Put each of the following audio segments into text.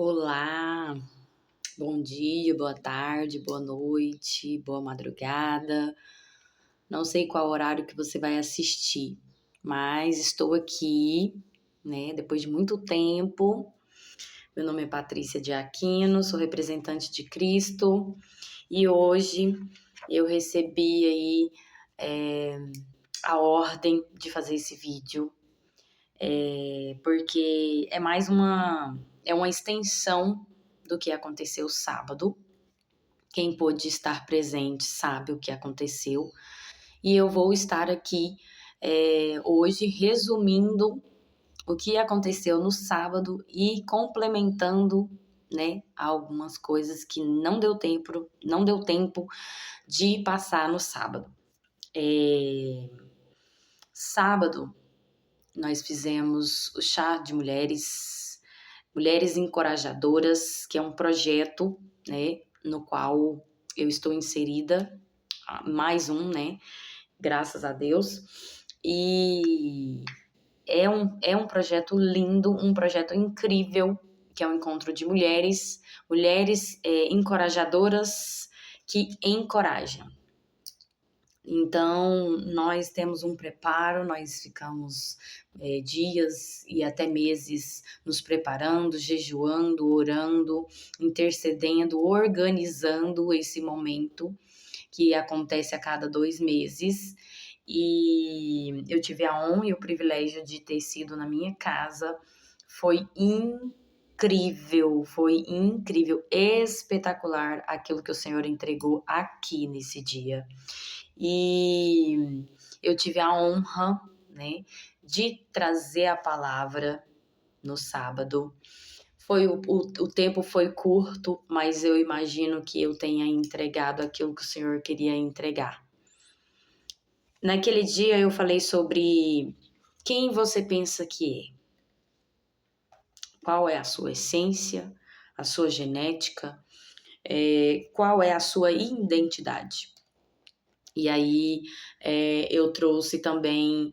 Olá, bom dia, boa tarde, boa noite, boa madrugada. Não sei qual horário que você vai assistir, mas estou aqui, né, depois de muito tempo. Meu nome é Patrícia de Aquino, sou representante de Cristo e hoje eu recebi aí a ordem de fazer esse vídeo, porque é uma extensão do que aconteceu sábado. Quem pôde estar presente sabe o que aconteceu. E eu vou estar aqui hoje resumindo o que aconteceu no sábado e complementando, né, algumas coisas que não deu tempo de passar no sábado. Sábado nós fizemos o chá de mulheres encorajadoras, que é um projeto, né, no qual eu estou inserida, mais um, né, graças a Deus, e é um projeto lindo, um projeto incrível, que é um encontro de mulheres encorajadoras que encorajam. Então, nós temos um preparo, nós ficamos dias e até meses nos preparando, jejuando, orando, intercedendo, organizando esse momento que acontece a cada 2 meses. E eu tive a honra e o privilégio de ter sido na minha casa. Foi incrível, espetacular aquilo que o Senhor entregou aqui nesse dia. E eu tive a honra, né, de trazer a palavra no sábado. O tempo foi curto, mas eu imagino que eu tenha entregado aquilo que o Senhor queria entregar. Naquele dia eu falei sobre quem você pensa que é. Qual é a sua essência, a sua genética, qual é a sua identidade. E aí eu trouxe também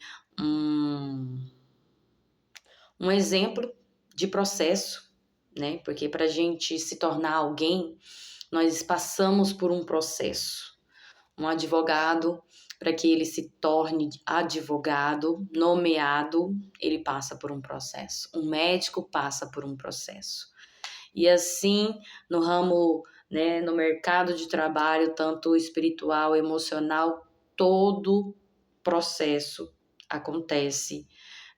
um exemplo de processo, né? Porque para a gente se tornar alguém, nós passamos por um processo. Um advogado, para que ele se torne advogado, nomeado, ele passa por um processo. Um médico passa por um processo. E assim, no ramo, né, no mercado de trabalho, tanto espiritual, emocional, todo processo acontece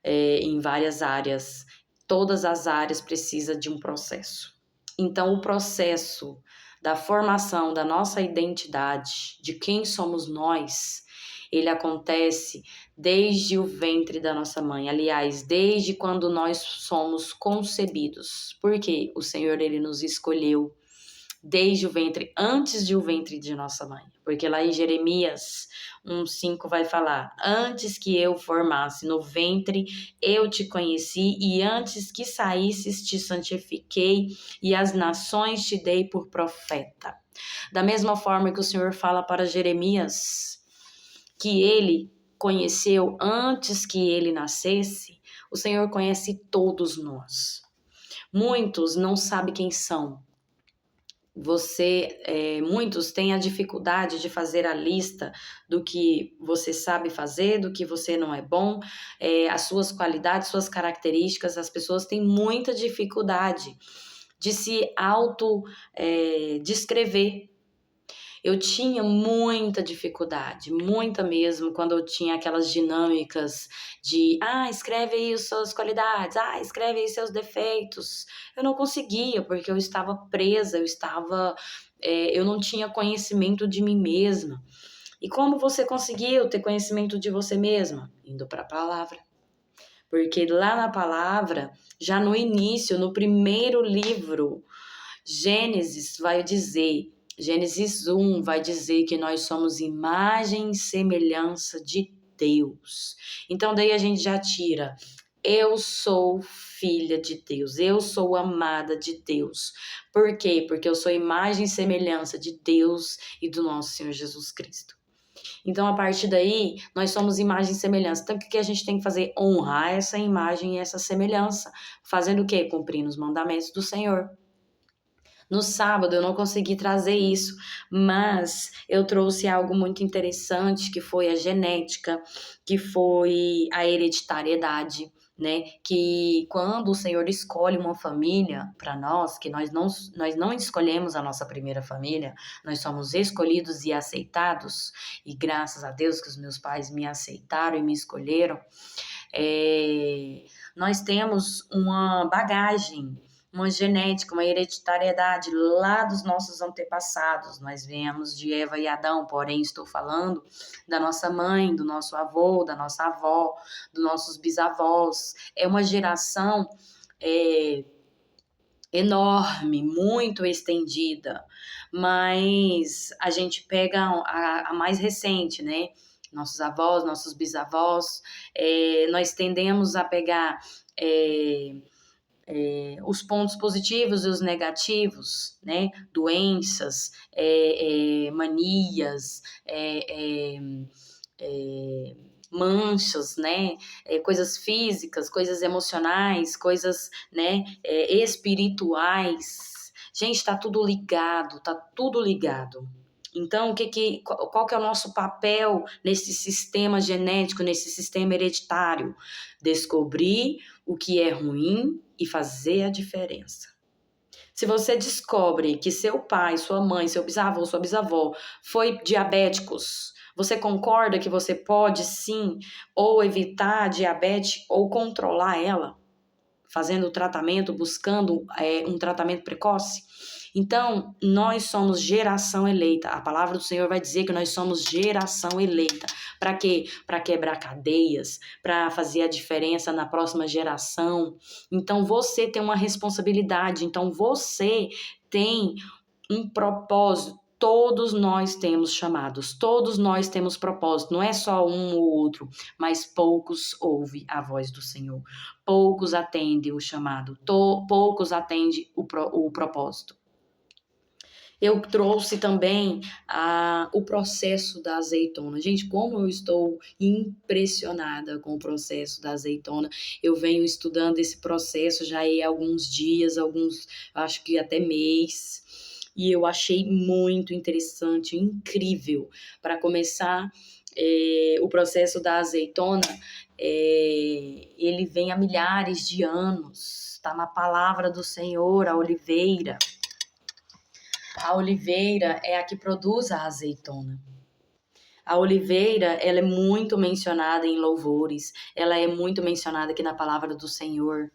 em várias áreas. Todas as áreas precisam de um processo. Então, o processo da formação da nossa identidade, de quem somos nós, ele acontece desde o ventre da nossa mãe. Aliás, desde quando nós somos concebidos. Porque o Senhor, ele nos escolheu desde o ventre, antes de o ventre de nossa mãe. Porque lá em Jeremias 1:5 vai falar: antes que eu formasse no ventre, eu te conheci, e antes que saísses te santifiquei, e as nações te dei por profeta. Da mesma forma que o Senhor fala para Jeremias, que ele conheceu antes que ele nascesse, o Senhor conhece todos nós. Muitos não sabem quem são. Muitos têm a dificuldade de fazer a lista do que você sabe fazer, do que você não é bom, as suas qualidades, suas características. As pessoas têm muita dificuldade de se descrever. Eu tinha muita dificuldade, muita mesmo, quando eu tinha aquelas dinâmicas de, escreve aí as suas qualidades, escreve aí seus defeitos. Eu não conseguia, porque eu estava presa, eu não tinha conhecimento de mim mesma. E como você conseguiu ter conhecimento de você mesma? Indo para a palavra. Porque lá na palavra, já no início, no primeiro livro, Gênesis 1 vai dizer que nós somos imagem e semelhança de Deus. Então daí a gente já tira: eu sou filha de Deus, eu sou amada de Deus. Por quê? Porque eu sou imagem e semelhança de Deus e do nosso Senhor Jesus Cristo. Então, a partir daí, nós somos imagem e semelhança. Então, o que a gente tem que fazer? Honrar essa imagem e essa semelhança. Fazendo o quê? Cumprindo os mandamentos do Senhor. No sábado eu não consegui trazer isso, mas eu trouxe algo muito interessante, que foi a genética, que foi a hereditariedade, né? Que quando o Senhor escolhe uma família para nós, que nós não escolhemos a nossa primeira família, nós somos escolhidos e aceitados, e graças a Deus que os meus pais me aceitaram e me escolheram, é, nós temos uma bagagem, uma genética, uma hereditariedade lá dos nossos antepassados. Nós viemos de Eva e Adão, porém estou falando da nossa mãe, do nosso avô, da nossa avó, dos nossos bisavós. É uma geração enorme, muito estendida, mas a gente pega a mais recente, né? Nossos avós, nossos bisavós, nós tendemos a pegar os pontos positivos e os negativos, né? Doenças, manias, manchas, né? Coisas físicas, coisas emocionais, coisas, né? Espirituais. Gente, tá tudo ligado, tá tudo ligado. Então, qual que é o nosso papel nesse sistema genético, nesse sistema hereditário? Descobrir o que é ruim e fazer a diferença. Se você descobre que seu pai, sua mãe, seu bisavô, sua bisavó foi diabéticos, você concorda que você pode sim ou evitar a diabetes ou controlar ela, fazendo o tratamento, buscando um tratamento precoce? Então, nós somos geração eleita. A palavra do Senhor vai dizer que nós somos geração eleita. Para quê? Para quebrar cadeias, para fazer a diferença na próxima geração. Então, você tem uma responsabilidade. Então, você tem um propósito. Todos nós temos chamados, todos nós temos propósito, não é só um ou outro, mas poucos ouvem a voz do Senhor, poucos atendem o chamado, poucos atendem o propósito. Eu trouxe também o processo da azeitona. Gente, como eu estou impressionada com o processo da azeitona. Eu venho estudando esse processo já há alguns dias, acho que até mês. E eu achei muito interessante, incrível. Para começar, o processo da azeitona, ele vem há milhares de anos. Está na palavra do Senhor, a oliveira. A oliveira é a que produz a azeitona. A oliveira, ela é muito mencionada em louvores, ela é muito mencionada aqui na palavra do Senhor,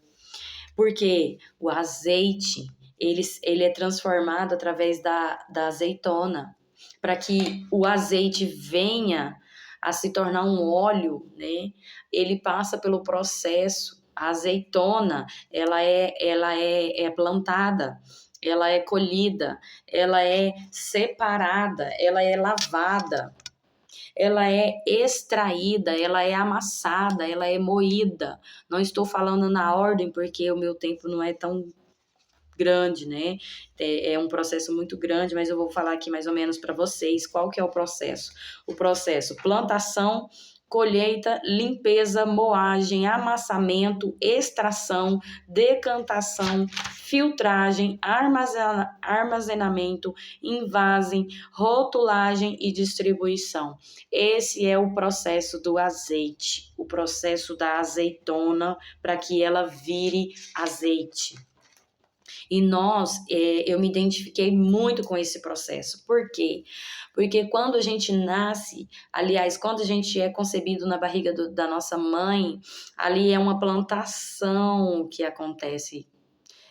porque o azeite, ele é transformado através da azeitona, para que o azeite venha a se tornar um óleo, né? Ele passa pelo processo. A azeitona, ela é plantada, ela é colhida, ela é separada, ela é lavada, ela é extraída, ela é amassada, ela é moída. Não estou falando na ordem porque o meu tempo não é tão grande, né? É um processo muito grande, mas eu vou falar aqui mais ou menos para vocês qual que é o processo. O processo: plantação, colheita, limpeza, moagem, amassamento, extração, decantação, filtragem, armazenamento, invasem, rotulagem e distribuição. Esse é o processo do azeite, o processo da azeitona para que ela vire azeite. E eu me identifiquei muito com esse processo. Por quê? Porque quando a gente nasce, aliás, quando a gente é concebido na barriga da nossa mãe, ali é uma plantação que acontece.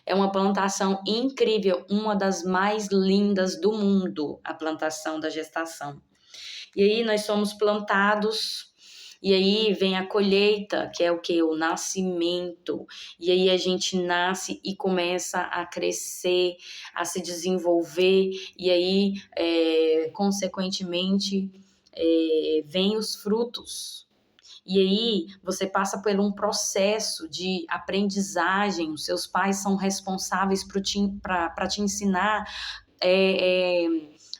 É uma plantação incrível, uma das mais lindas do mundo, a plantação da gestação. E aí nós somos plantados. E aí vem a colheita, que é o que? O nascimento. E aí a gente nasce e começa a crescer, a se desenvolver. E aí, consequentemente, vem os frutos. E aí você passa por um processo de aprendizagem. Os seus pais são responsáveis para te ensinar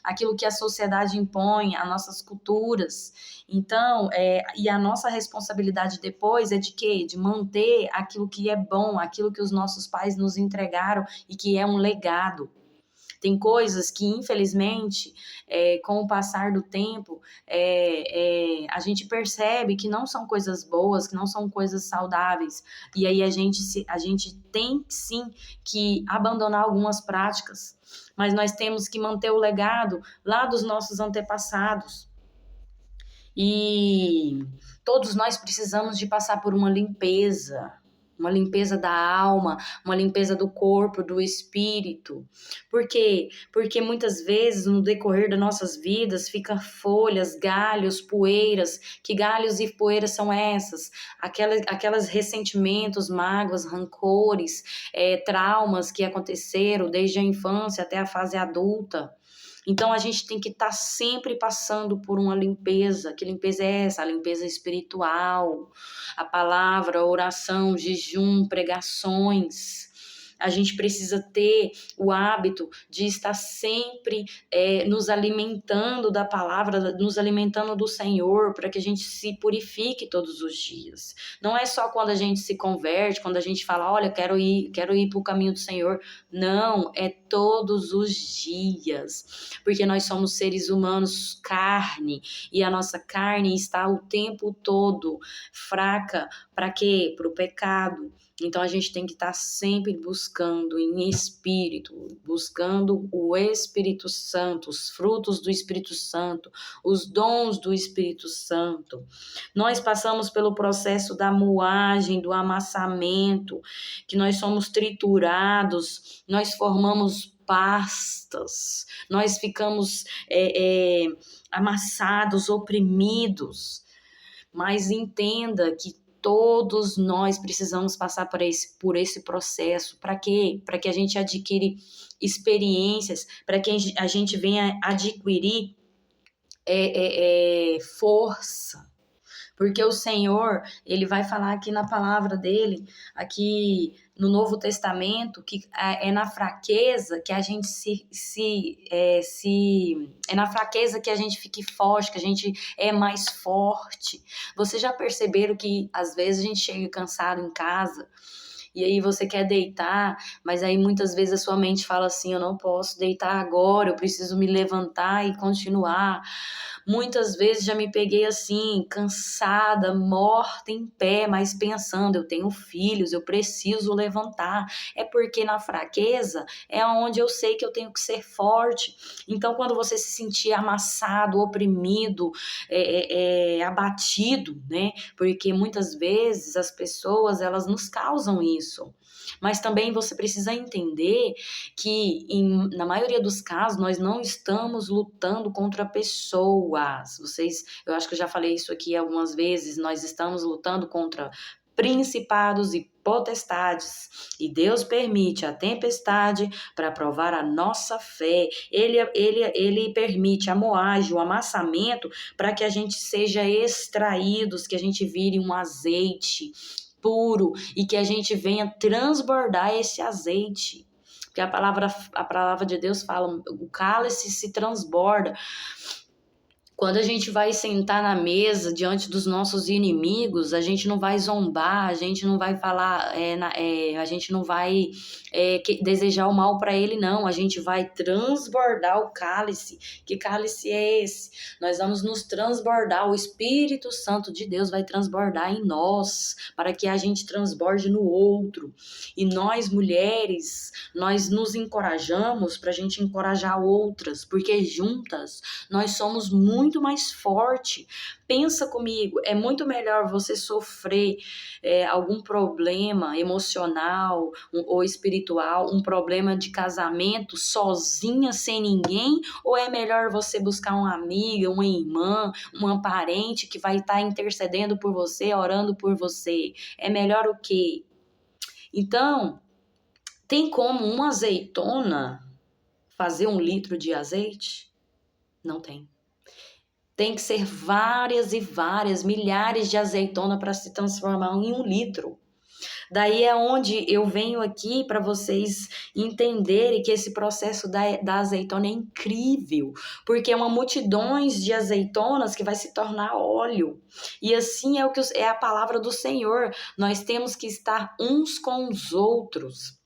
aquilo que a sociedade impõe, as nossas culturas. Então, e a nossa responsabilidade depois é de quê? De manter aquilo que é bom, aquilo que os nossos pais nos entregaram e que é um legado. Tem coisas que, infelizmente, com o passar do tempo, a gente percebe que não são coisas boas, que não são coisas saudáveis. E aí a gente tem, sim, que abandonar algumas práticas. Mas nós temos que manter o legado lá dos nossos antepassados. E todos nós precisamos de passar por uma limpeza da alma, uma limpeza do corpo, do espírito. Por quê? Porque muitas vezes no decorrer das nossas vidas fica folhas, galhos, poeiras. Que galhos e poeiras são essas? Aquelas ressentimentos, mágoas, rancores, traumas que aconteceram desde a infância até a fase adulta. Então a gente tem que estar sempre passando por uma limpeza. Que limpeza é essa? A limpeza espiritual, a palavra, a oração, jejum, pregações. A gente precisa ter o hábito de estar sempre nos alimentando da palavra, nos alimentando do Senhor, para que a gente se purifique todos os dias. Não é só quando a gente se converte, quando a gente fala, olha, quero ir para o caminho do Senhor. Não, é todos os dias, porque nós somos seres humanos, carne, e a nossa carne está o tempo todo fraca. Para quê? Para o pecado. Então a gente tem que estar sempre buscando em espírito, buscando o Espírito Santo, os frutos do Espírito Santo, os dons do Espírito Santo. Nós passamos pelo processo da moagem, do amassamento, que nós somos triturados, nós formamos pastas, nós ficamos amassados, oprimidos. Mas entenda que todos nós precisamos passar por esse processo. Para quê? Para que a gente adquire experiências, para que a gente venha adquirir força. Porque o Senhor, ele vai falar aqui na palavra dele, aqui no Novo Testamento, que é na fraqueza que a gente é na fraqueza que a gente fique forte, que a gente é mais forte. Vocês já perceberam que às vezes a gente chega cansado em casa e aí você quer deitar, mas aí muitas vezes a sua mente fala assim, eu não posso deitar agora, eu preciso me levantar e continuar. Muitas vezes já me peguei assim, cansada, morta em pé, mas pensando, eu tenho filhos, eu preciso levantar. É porque na fraqueza é onde eu sei que eu tenho que ser forte. Então, quando você se sentir amassado, oprimido, abatido, né? Porque muitas vezes as pessoas, elas nos causam isso. Mas também você precisa entender que, na maioria dos casos, nós não estamos lutando contra pessoas. Eu acho que eu já falei isso aqui algumas vezes, nós estamos lutando contra principados e potestades, e Deus permite a tempestade para provar a nossa fé. Ele permite a moagem, o amassamento, para que a gente seja extraídos, que a gente vire um azeite puro e que a gente venha transbordar esse azeite. Porque a palavra de Deus fala, o cálice se transborda. Quando a gente vai sentar na mesa diante dos nossos inimigos, a gente não vai zombar, a gente não vai falar, a gente não vai desejar o mal para ele, não. A gente vai transbordar o cálice. Que cálice é esse? Nós vamos nos transbordar. O Espírito Santo de Deus vai transbordar em nós, para que a gente transborde no outro. E nós, mulheres, nós nos encorajamos para a gente encorajar outras, porque juntas nós somos muito mais forte. Pensa comigo, é muito melhor você sofrer algum problema emocional ou espiritual, um problema de casamento sozinha, sem ninguém, ou é melhor você buscar uma amiga, uma irmã, uma parente que vai estar intercedendo por você, orando por você? É melhor o quê? Então, tem como uma azeitona fazer 1 litro de azeite? Não tem. Tem que ser várias e várias, milhares de azeitona para se transformar em 1 litro. Daí é onde eu venho aqui para vocês entenderem que esse processo da azeitona é incrível, porque é uma multidões de azeitonas que vai se tornar óleo. E assim é o que é a palavra do Senhor. Nós temos que estar uns com os outros.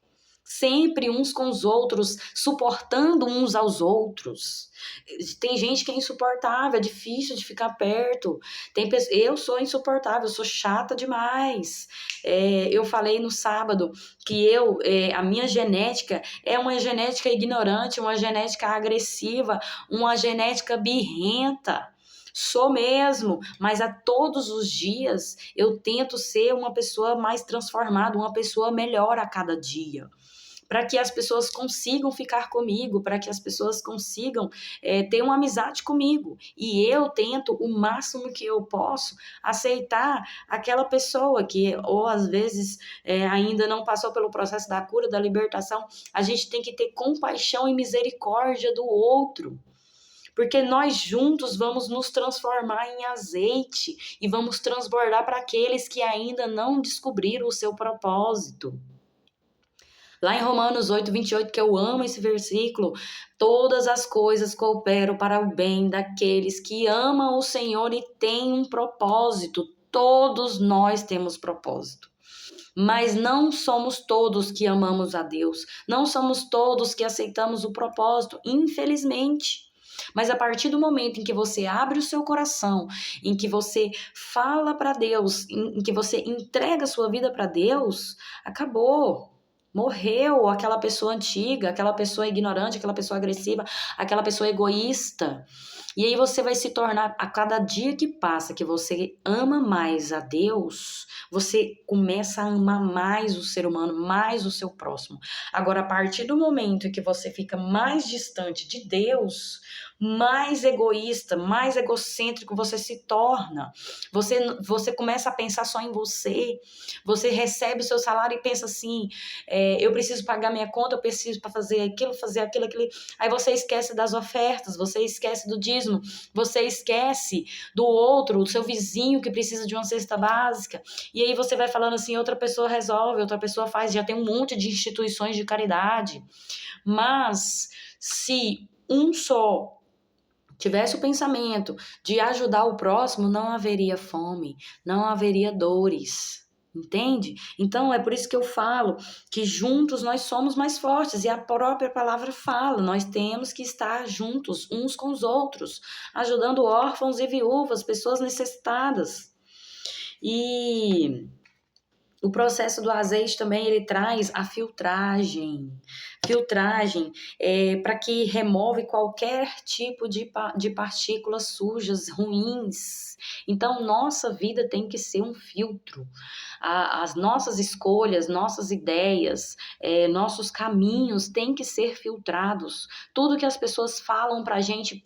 Sempre uns com os outros, suportando uns aos outros. Tem gente que é insuportável, é difícil de ficar perto. Eu sou insuportável, eu sou chata demais. Eu falei no sábado que a minha genética é uma genética ignorante, uma genética agressiva, uma genética birrenta. Sou mesmo, mas a todos os dias eu tento ser uma pessoa mais transformada, uma pessoa melhor a cada dia, para que as pessoas consigam ficar comigo, para que as pessoas consigam ter uma amizade comigo. E eu tento o máximo que eu posso aceitar aquela pessoa que, ou às vezes, ainda não passou pelo processo da cura, da libertação. A gente tem que ter compaixão e misericórdia do outro. Porque nós juntos vamos nos transformar em azeite e vamos transbordar para aqueles que ainda não descobriram o seu propósito. Lá em Romanos 8:28, que eu amo esse versículo, todas as coisas cooperam para o bem daqueles que amam o Senhor e têm um propósito. Todos nós temos propósito. Mas não somos todos que amamos a Deus. Não somos todos que aceitamos o propósito, infelizmente. Mas a partir do momento em que você abre o seu coração, em que você fala para Deus, em que você entrega a sua vida para Deus, acabou. Morreu aquela pessoa antiga, aquela pessoa ignorante, aquela pessoa agressiva, aquela pessoa egoísta. E aí você vai se tornar, a cada dia que passa, que você ama mais a Deus, você começa a amar mais o ser humano, mais o seu próximo. Agora, a partir do momento que você fica mais distante de Deus, mais egoísta, mais egocêntrico você se torna. Você começa a pensar só em você. Você recebe o seu salário e pensa assim, eu preciso pagar minha conta, eu preciso para fazer aquilo, aquilo. Aí você esquece das ofertas, você esquece do dízimo, você esquece do outro, do seu vizinho que precisa de uma cesta básica. E aí você vai falando assim, outra pessoa resolve, outra pessoa faz, já tem um monte de instituições de caridade. Mas se um só tivesse o pensamento de ajudar o próximo, não haveria fome, não haveria dores. Entende? Então é por isso que eu falo que juntos nós somos mais fortes, e a própria palavra fala, nós temos que estar juntos uns com os outros, ajudando órfãos e viúvas, pessoas necessitadas. E o processo do azeite também ele traz a filtragem. Filtragem para que remove qualquer tipo de partículas sujas, ruins. Então, nossa vida tem que ser um filtro. As nossas escolhas, nossas ideias, nossos caminhos têm que ser filtrados. Tudo que as pessoas falam para a gente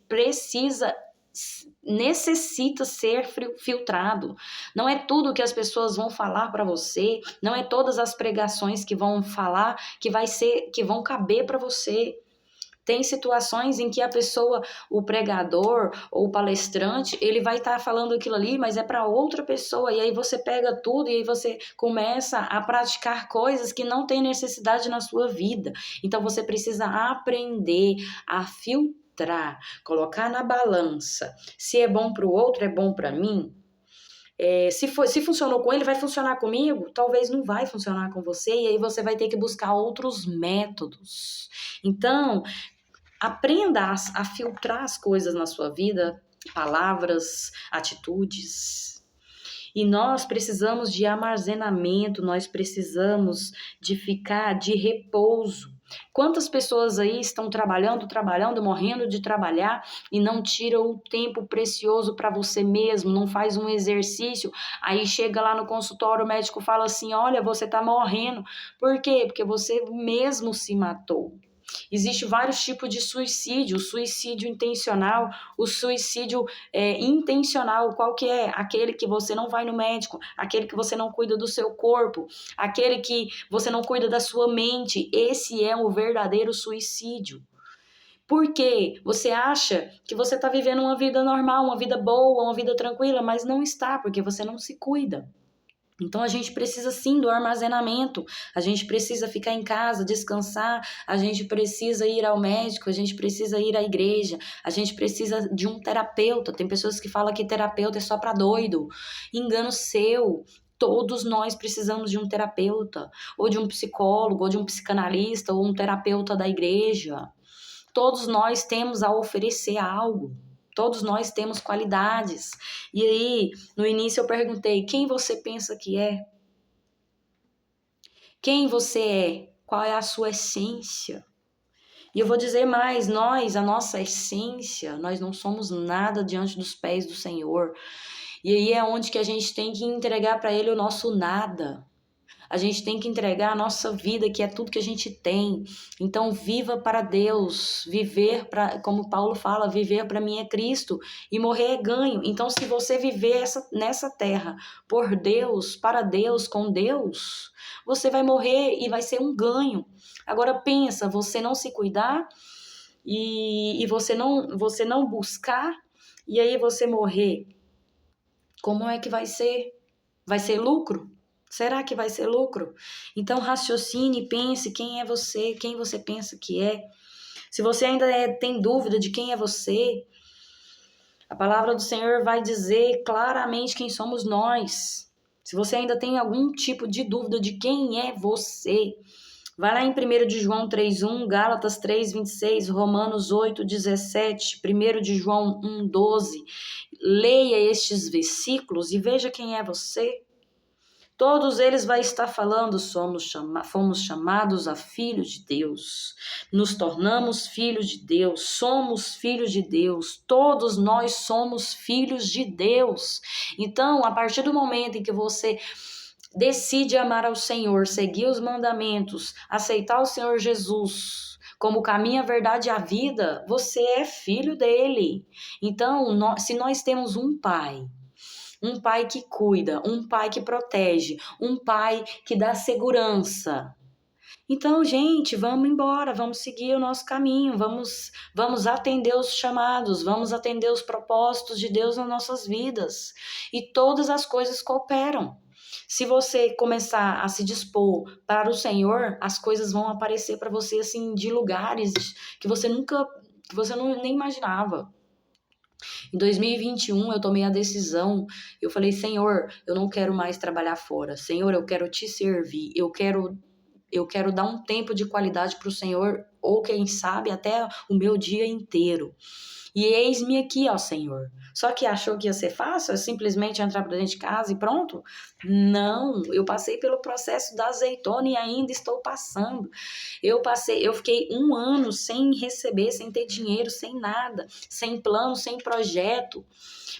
necessita ser filtrado. Não é tudo que as pessoas vão falar para você, não é todas as pregações que vão falar que vão caber para você. Tem situações em que a pessoa, o pregador ou o palestrante, ele vai estar falando aquilo ali, mas é para outra pessoa, e aí você pega tudo e aí você começa a praticar coisas que não tem necessidade na sua vida. Então você precisa aprender a filtrar, colocar na balança. Se é bom para o outro, é bom para mim? Se funcionou com ele, vai funcionar comigo? Talvez não vai funcionar com você, e aí você vai ter que buscar outros métodos. Então, aprenda a filtrar as coisas na sua vida, palavras, atitudes. E nós precisamos de armazenamento, nós precisamos de ficar de repouso. Quantas pessoas aí estão trabalhando, morrendo de trabalhar e não tiram o tempo precioso para você mesmo, não faz um exercício, aí chega lá no consultório, o médico fala assim, olha, você está morrendo. Por quê? Porque você mesmo se matou. Existem vários tipos de suicídio, o suicídio intencional, o suicídio intencional, qual que é? Aquele que você não vai no médico, aquele que você não cuida do seu corpo, aquele que você não cuida da sua mente, esse é o verdadeiro suicídio. Por quê? Você acha que você está vivendo uma vida normal, uma vida boa, uma vida tranquila, mas não está, porque você não se cuida. Então a gente precisa sim do armazenamento, a gente precisa ficar em casa, descansar, a gente precisa ir ao médico, a gente precisa ir à igreja, a gente precisa de um terapeuta. Tem pessoas que falam que terapeuta é só para doido. Engano seu. Todos nós precisamos de um terapeuta, ou de um psicólogo, ou de um psicanalista, ou um terapeuta da igreja. Todos nós temos a oferecer algo. Todos nós temos qualidades. E aí, no início eu perguntei, quem você pensa que é? Quem você é? Qual é a sua essência? E eu vou dizer mais, a nossa essência, nós não somos nada diante dos pés do Senhor. E aí é onde que a gente tem que entregar para Ele o nosso nada. A gente tem que entregar a nossa vida, que é tudo que a gente tem. Então, viva para Deus. Viver para, como Paulo fala, viver para mim é Cristo e morrer é ganho. Então, se você viver nessa terra por Deus, para Deus, com Deus, você vai morrer e vai ser um ganho. Agora pensa, você não se cuidar e você não buscar e aí você morrer. Como é que vai ser? Vai ser lucro? Será que vai ser lucro? Então raciocine, pense quem é você, quem você pensa que é. Se você ainda tem dúvida de quem é você, a palavra do Senhor vai dizer claramente quem somos nós. Se você ainda tem algum tipo de dúvida de quem é você, vai lá em 1 de João 3:1, Gálatas 3:26, Romanos 8:17, 1 de João 1:12. Leia estes versículos e veja quem é você. Todos eles vai estar falando, fomos chamados a filhos de Deus, nos tornamos filhos de Deus, somos filhos de Deus, todos nós somos filhos de Deus. Então, a partir do momento em que você decide amar ao Senhor, seguir os mandamentos, aceitar o Senhor Jesus como o caminho, a verdade e a vida, você é filho dele. Então, se nós temos um pai que cuida, um pai que protege, um pai que dá segurança. Então, gente, vamos embora, vamos seguir o nosso caminho, vamos atender os chamados, vamos atender os propósitos de Deus nas nossas vidas. E todas as coisas cooperam. Se você começar a se dispor para o Senhor, as coisas vão aparecer para você assim de lugares que você nem imaginava. Em 2021 eu tomei a decisão, eu falei, Senhor, eu não quero mais trabalhar fora. Senhor, eu quero te servir. Eu quero dar um tempo de qualidade para o Senhor, ou quem sabe até o meu dia inteiro. E eis-me aqui, ó Senhor. Só que achou que ia ser fácil? É simplesmente entrar para dentro de casa e pronto? Não, eu passei pelo processo da azeitona e ainda estou passando. Eu fiquei 1 ano sem receber, sem ter dinheiro, sem nada, sem plano, sem projeto.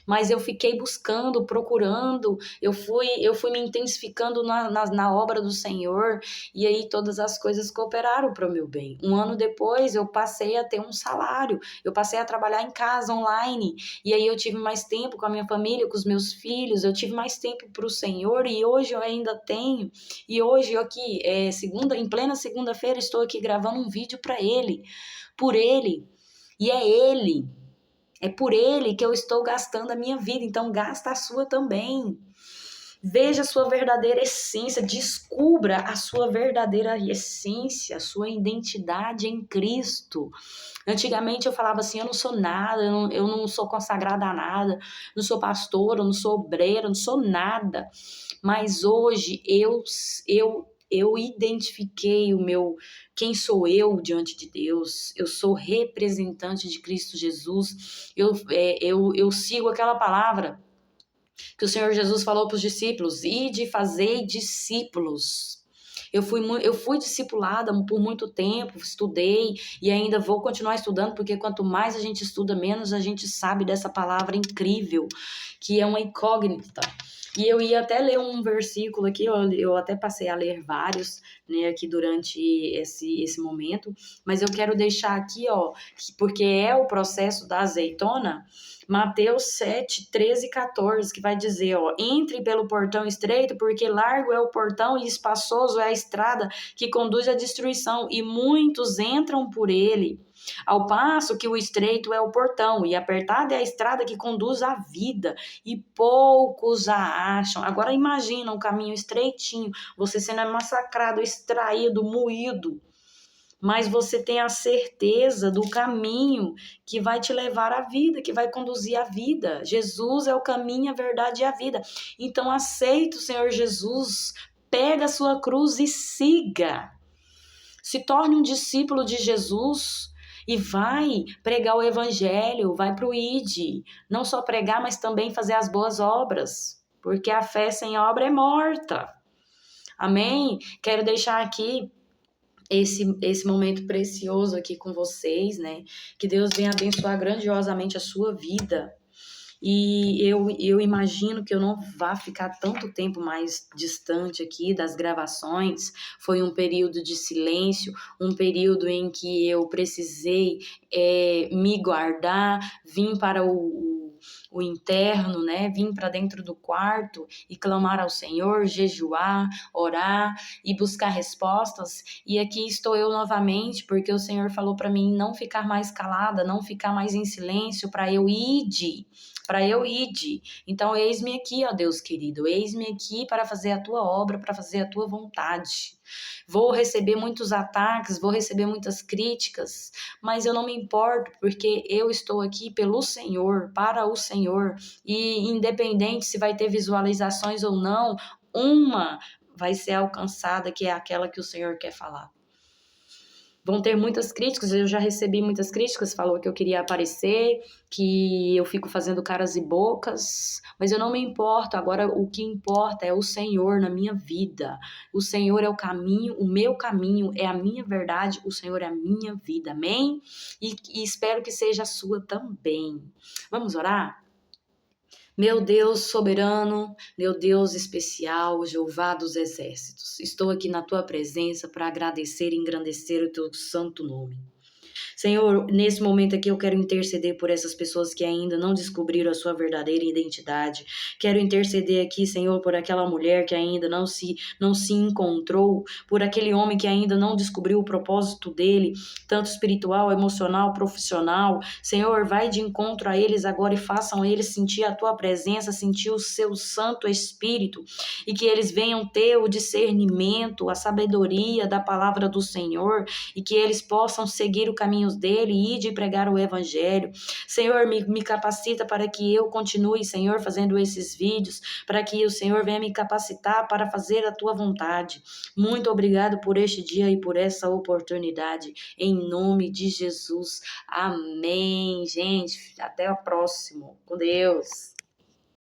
Mas eu fiquei buscando, procurando, eu fui me intensificando na obra do Senhor, e aí todas as coisas cooperaram para o meu bem. 1 ano depois, eu passei a ter um salário, eu passei a trabalhar em casa, online, e aí eu tive mais tempo com a minha família, com os meus filhos, eu tive mais tempo para o Senhor, e hoje eu ainda tenho, e hoje eu aqui, em plena segunda-feira, estou aqui gravando um vídeo para Ele, por Ele, e é por Ele que eu estou gastando a minha vida, então gasta a sua também. Veja a sua verdadeira essência, descubra a sua verdadeira essência, a sua identidade em Cristo. Antigamente eu falava assim, eu não sou nada, eu não sou consagrada a nada, não sou pastora, eu não sou obreira, eu não sou nada. Mas hoje eu identifiquei quem sou eu diante de Deus. Eu sou representante de Cristo Jesus. Eu sigo aquela palavra que o Senhor Jesus falou para os discípulos: ide, fazei discípulos. Eu fui discipulada por muito tempo, estudei e ainda vou continuar estudando, porque quanto mais a gente estuda, menos a gente sabe dessa palavra incrível, que é uma incógnita. E eu ia até ler um versículo aqui, eu até passei a ler vários, né, aqui durante esse momento, mas eu quero deixar aqui, porque é o processo da azeitona, Mateus 7, 13 e 14, que vai dizer, entre pelo portão estreito, porque largo é o portão e espaçoso é a estrada que conduz à destruição, e muitos entram por ele. Ao passo que o estreito é o portão e apertada é a estrada que conduz à vida, e poucos a acham. Agora imagina um caminho estreitinho, você sendo massacrado, extraído, moído, mas você tem a certeza do caminho que vai te levar à vida, que vai conduzir à vida. Jesus é o caminho, a verdade e a vida. Então aceita o Senhor Jesus, pega a sua cruz e siga. Se torne um discípulo de Jesus e vai pregar o evangelho, vai para o ID. Não só pregar, mas também fazer as boas obras, porque a fé sem obra é morta. Amém? Quero deixar aqui esse momento precioso aqui com vocês, né? Que Deus venha abençoar grandiosamente a sua vida. E eu imagino que eu não vá ficar tanto tempo mais distante aqui das gravações. Foi um período de silêncio, um período em que eu precisei me guardar, vim para o interno, né? Vim para dentro do quarto e clamar ao Senhor, jejuar, orar e buscar respostas. E aqui estou eu novamente, porque o Senhor falou para mim não ficar mais calada, não ficar mais em silêncio, para eu ir. Então, eis-me aqui, ó Deus querido, eis-me aqui para fazer a tua obra, para fazer a tua vontade. Vou receber muitos ataques, vou receber muitas críticas, mas eu não me importo, porque eu estou aqui pelo Senhor, para o Senhor, e independente se vai ter visualizações ou não, uma vai ser alcançada, que é aquela que o Senhor quer falar. Vão ter muitas críticas, eu já recebi muitas críticas, falou que eu queria aparecer, que eu fico fazendo caras e bocas, mas eu não me importo. Agora o que importa é o Senhor na minha vida. O Senhor é o caminho, o meu caminho é a minha verdade, o Senhor é a minha vida, amém? E espero que seja a sua também. Vamos orar? Meu Deus soberano, meu Deus especial, Jeová dos exércitos, estou aqui na tua presença para agradecer e engrandecer o teu santo nome. Senhor, nesse momento aqui eu quero interceder por essas pessoas que ainda não descobriram a sua verdadeira identidade. Quero interceder aqui, Senhor, por aquela mulher que ainda não se encontrou, por aquele homem que ainda não descobriu o propósito dele, tanto espiritual, emocional, profissional. Senhor, vai de encontro a eles agora e façam eles sentir a tua presença, sentir o seu Santo Espírito, e que eles venham ter o discernimento, a sabedoria da palavra do Senhor, e que eles possam seguir o caminho dele e ir de pregar o evangelho. Senhor, me capacita para que eu continue, Senhor, fazendo esses vídeos, para que o Senhor venha me capacitar para fazer a tua vontade. Muito obrigado por este dia e por essa oportunidade, em nome de Jesus. Amém, gente. Até o próximo. Com Deus.